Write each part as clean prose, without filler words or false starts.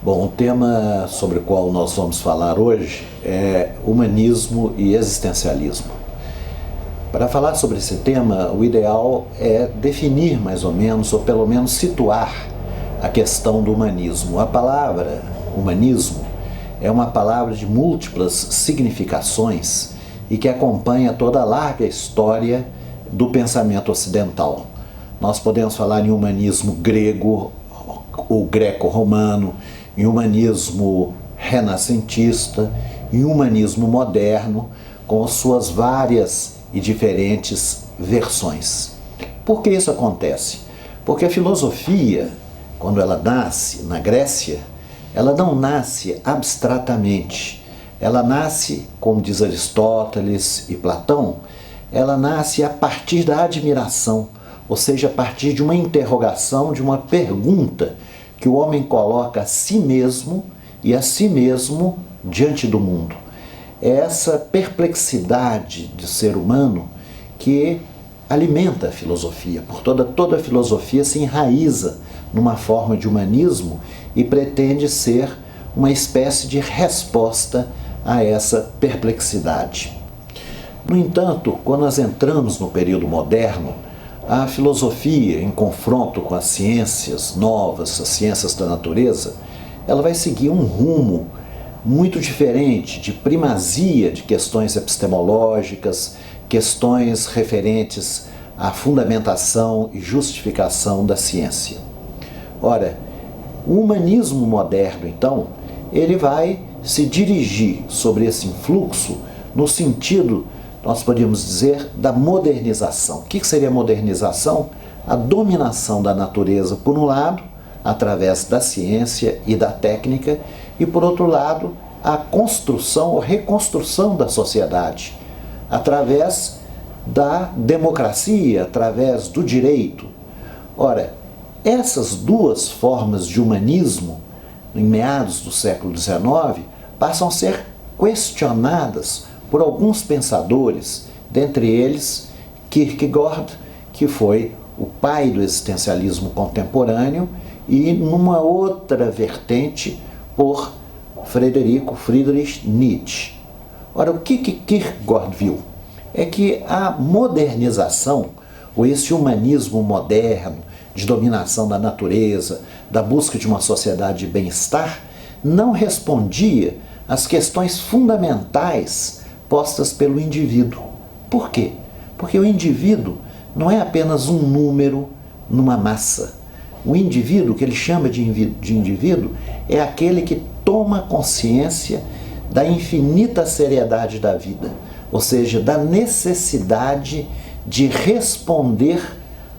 Bom, o tema sobre o qual nós vamos falar hoje é humanismo e existencialismo. Para falar sobre esse tema, o ideal é definir mais ou menos, ou pelo menos situar a questão do humanismo. A palavra humanismo é uma palavra de múltiplas significações e que acompanha toda a larga história do pensamento ocidental. Nós podemos falar em humanismo grego ou greco-romano, em humanismo renascentista, em humanismo moderno, com suas várias e diferentes versões. Por que isso acontece? Porque a filosofia, quando ela nasce na Grécia, ela não nasce abstratamente. Ela nasce, como diz Aristóteles e Platão, ela nasce a partir da admiração, ou seja, a partir de uma interrogação, de uma pergunta que o homem coloca a si mesmo e a si mesmo diante do mundo. É essa perplexidade do ser humano que alimenta a filosofia. Por toda a filosofia se enraiza numa forma de humanismo e pretende ser uma espécie de resposta a essa perplexidade. No entanto, quando nós entramos no período moderno, a filosofia, em confronto com as ciências novas, as ciências da natureza, ela vai seguir um rumo muito diferente de primazia de questões epistemológicas, questões referentes à fundamentação e justificação da ciência. Ora, o humanismo moderno, então, ele vai se dirigir sobre esse influxo no sentido, nós podemos dizer, da modernização. O que seria a modernização? A dominação da natureza, por um lado, através da ciência e da técnica, e, por outro lado, a construção ou reconstrução da sociedade, através da democracia, através do direito. Ora, essas duas formas de humanismo, em meados do século XIX, passam a ser questionadas por alguns pensadores, dentre eles Kierkegaard, que foi o pai do existencialismo contemporâneo, e numa outra vertente por Friedrich Nietzsche. Ora, o que Kierkegaard viu? É que a modernização, ou esse humanismo moderno, de dominação da natureza, da busca de uma sociedade de bem-estar, não respondia às questões fundamentais postas pelo indivíduo. Por quê? Porque o indivíduo não é apenas um número numa massa. O indivíduo, que ele chama de indivíduo, é aquele que toma consciência da infinita seriedade da vida, ou seja, da necessidade de responder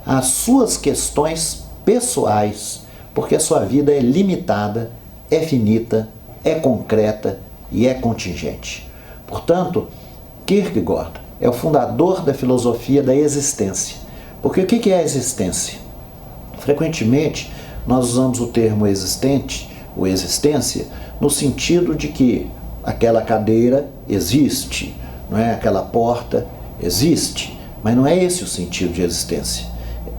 às suas questões pessoais, porque a sua vida é limitada, é finita, é concreta e é contingente. Portanto, Kierkegaard é o fundador da filosofia da existência. Porque o que é a existência? Frequentemente, nós usamos o termo existente, ou existência, no sentido de que aquela cadeira existe, não é? Aquela porta existe, mas não é esse o sentido de existência.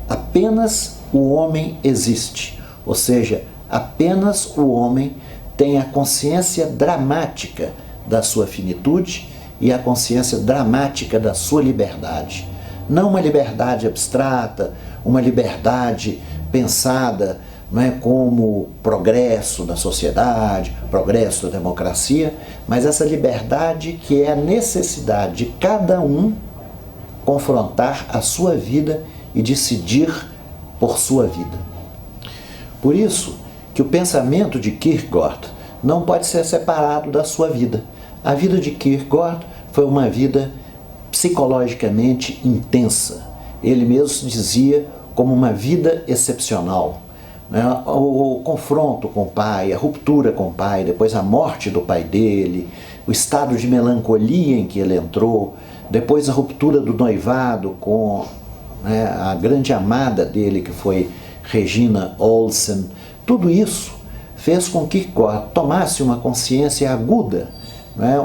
Apenas o homem existe, ou seja, apenas o homem tem a consciência dramática da sua finitude e a consciência dramática da sua liberdade. Não uma liberdade abstrata, uma liberdade pensada, não é, como progresso da sociedade, progresso da democracia, mas essa liberdade que é a necessidade de cada um confrontar a sua vida e decidir por sua vida. Por isso que o pensamento de Kierkegaard não pode ser separado da sua vida. A vida de Kierkegaard foi uma vida psicologicamente intensa. Ele mesmo dizia como uma vida excepcional. O confronto com o pai, a ruptura com o pai, depois a morte do pai dele, o estado de melancolia em que ele entrou, depois a ruptura do noivado com a grande amada dele, que foi Regina Olsen. Tudo isso fez com que Kierkegaard tomasse uma consciência aguda,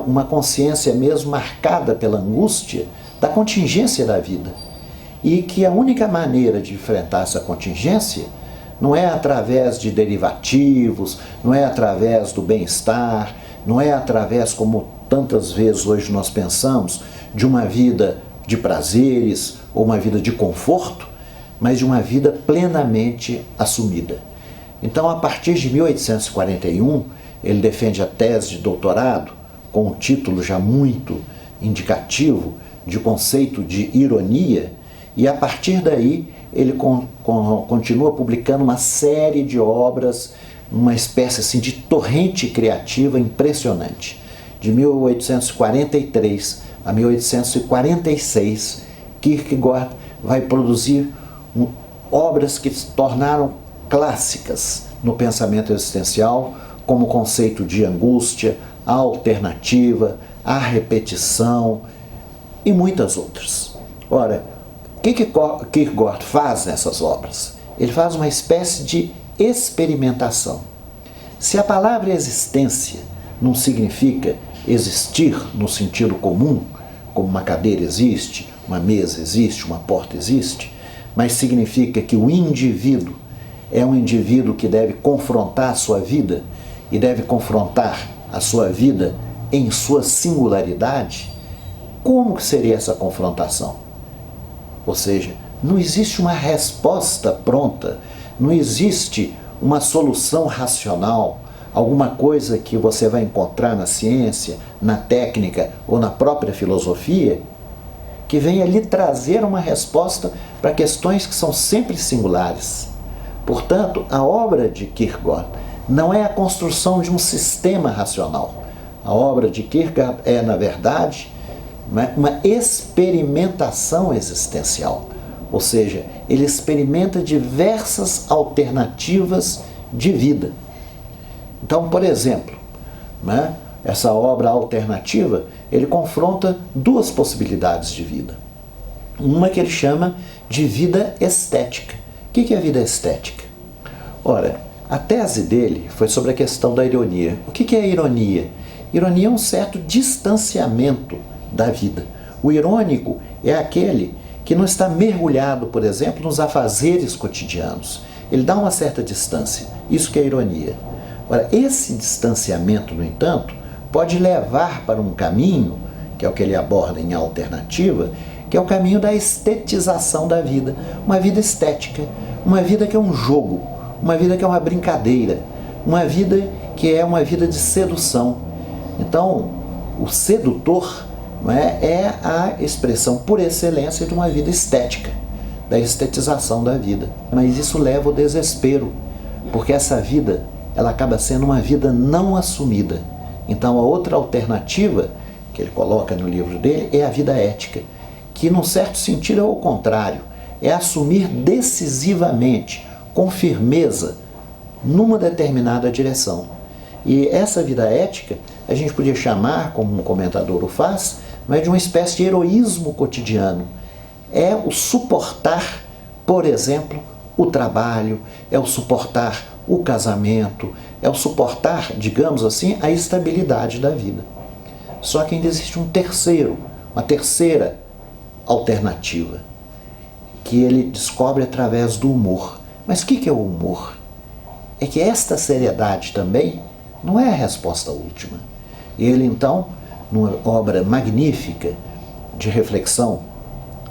uma consciência mesmo marcada pela angústia da contingência da vida. E que a única maneira de enfrentar essa contingência não é através de derivativos, não é através do bem-estar, não é através, como tantas vezes hoje nós pensamos, de uma vida de prazeres ou uma vida de conforto, mas de uma vida plenamente assumida. Então, a partir de 1841, ele defende a tese de doutorado com um título já muito indicativo de conceito de ironia, e a partir daí ele continua publicando uma série de obras, uma espécie assim, de torrente criativa impressionante. De 1843 a 1846, Kierkegaard vai produzir obras que se tornaram clássicas no pensamento existencial, como o conceito de angústia, a alternativa, a repetição e muitas outras. Ora, o que Kierkegaard faz nessas obras? Ele faz uma espécie de experimentação. Se a palavra existência não significa existir no sentido comum, como uma cadeira existe, uma mesa existe, uma porta existe, mas significa que o indivíduo é um indivíduo que deve confrontar a sua vida e deve confrontar a sua vida em sua singularidade, como que seria essa confrontação? Ou seja, não existe uma resposta pronta, não existe uma solução racional, alguma coisa que você vai encontrar na ciência, na técnica ou na própria filosofia, que venha lhe trazer uma resposta para questões que são sempre singulares. Portanto, a obra de Kierkegaard não é a construção de um sistema racional. A obra de Kierkegaard é, na verdade, uma experimentação existencial. Ou seja, ele experimenta diversas alternativas de vida. Então, por exemplo, essa obra alternativa, ele confronta duas possibilidades de vida. Uma que ele chama de vida estética. O que é a vida estética? Ora, a tese dele foi sobre a questão da ironia. O que é a ironia? Ironia é um certo distanciamento da vida. O irônico é aquele que não está mergulhado, por exemplo, nos afazeres cotidianos. Ele dá uma certa distância. Isso que é ironia. Ora, esse distanciamento, no entanto, pode levar para um caminho, que é o que ele aborda em Alternativa, que é o caminho da estetização da vida. Uma vida estética, uma vida que é um jogo, uma vida que é uma brincadeira, uma vida que é uma vida de sedução. Então, o sedutor é a expressão por excelência de uma vida estética, da estetização da vida. Mas isso leva ao desespero, porque essa vida ela acaba sendo uma vida não assumida. Então, a outra alternativa que ele coloca no livro dele é a vida ética, que, num certo sentido, é o contrário. É assumir decisivamente, com firmeza, numa determinada direção. E essa vida ética, a gente podia chamar, como um comentador o faz, mas de uma espécie de heroísmo cotidiano. É o suportar, por exemplo, o trabalho, é o suportar o casamento, é o suportar, digamos assim, a estabilidade da vida. Só que ainda existe uma terceira alternativa, que ele descobre através do humor. Mas o que é o humor? É que esta seriedade também não é a resposta última. Ele, então, numa obra magnífica de reflexão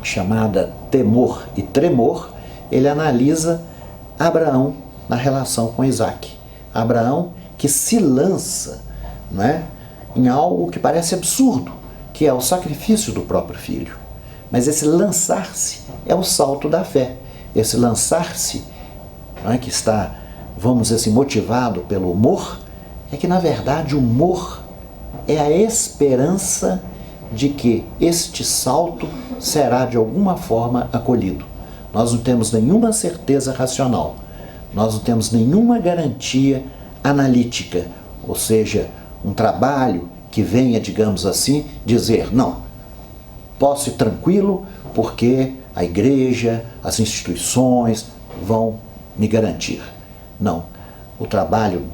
chamada Temor e Tremor, ele analisa Abraão na relação com Isaac. Abraão que se lança, não é, em algo que parece absurdo, que é o sacrifício do próprio filho. Mas esse lançar-se é o salto da fé. Esse lançar-se, não é, que está, vamos dizer assim, motivado pelo humor, é que, na verdade, o humor é a esperança de que este salto será, de alguma forma, acolhido. Nós não temos nenhuma certeza racional, nós não temos nenhuma garantia analítica, ou seja, um trabalho que venha, digamos assim, dizer, não, posso ir tranquilo porque a igreja, as instituições vão me garantir. Não, o trabalho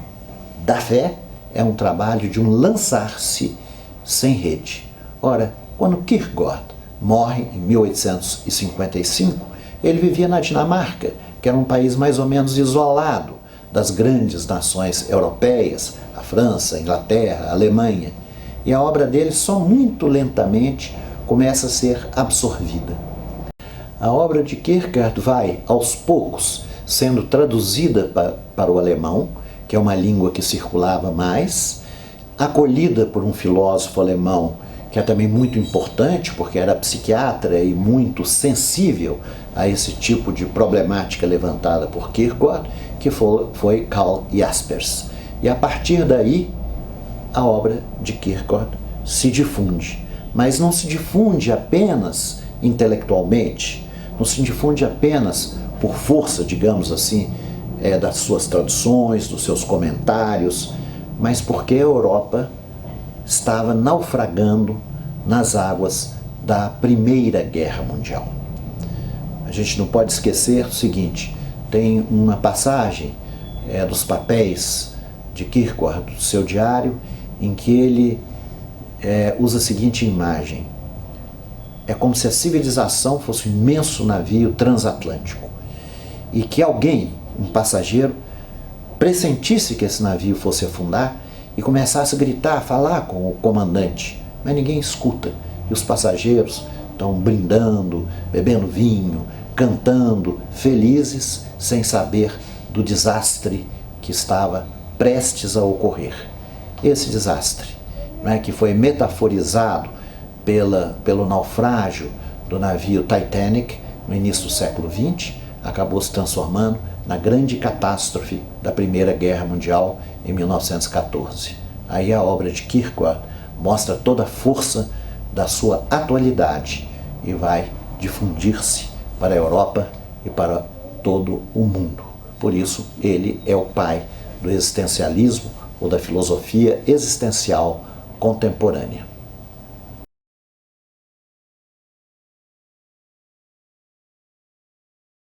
da fé é um trabalho de um lançar-se sem rede. Ora, quando Kierkegaard morre em 1855, ele vivia na Dinamarca, que era um país mais ou menos isolado das grandes nações europeias, a França, a Inglaterra, a Alemanha. E a obra dele só muito lentamente começa a ser absorvida. A obra de Kierkegaard vai, aos poucos, sendo traduzida para o alemão, que é uma língua que circulava mais, acolhida por um filósofo alemão que é também muito importante, porque era psiquiatra e muito sensível a esse tipo de problemática levantada por Kierkegaard, que foi Karl Jaspers. E a partir daí, a obra de Kierkegaard se difunde. Mas não se difunde apenas intelectualmente, não se difunde apenas por força, digamos assim, das suas traduções, dos seus comentários, mas porque a Europa estava naufragando nas águas da Primeira Guerra Mundial. A gente não pode esquecer o seguinte, tem uma passagem dos papéis de Kierkegaard, do seu diário, em que ele usa a seguinte imagem: é como se a civilização fosse um imenso navio transatlântico e que alguém, um passageiro, pressentisse que esse navio fosse afundar e começasse a gritar, a falar com o comandante, mas ninguém escuta. E os passageiros estão brindando, bebendo vinho, cantando, felizes, sem saber do desastre que estava prestes a ocorrer. Esse desastre, que foi metaforizado pelo naufrágio do navio Titanic no início do século XX, acabou se transformando na grande catástrofe da Primeira Guerra Mundial em 1914. Aí a obra de Kierkegaard mostra toda a força da sua atualidade e vai difundir-se para a Europa e para todo o mundo. Por isso, ele é o pai do existencialismo ou da filosofia existencial contemporânea.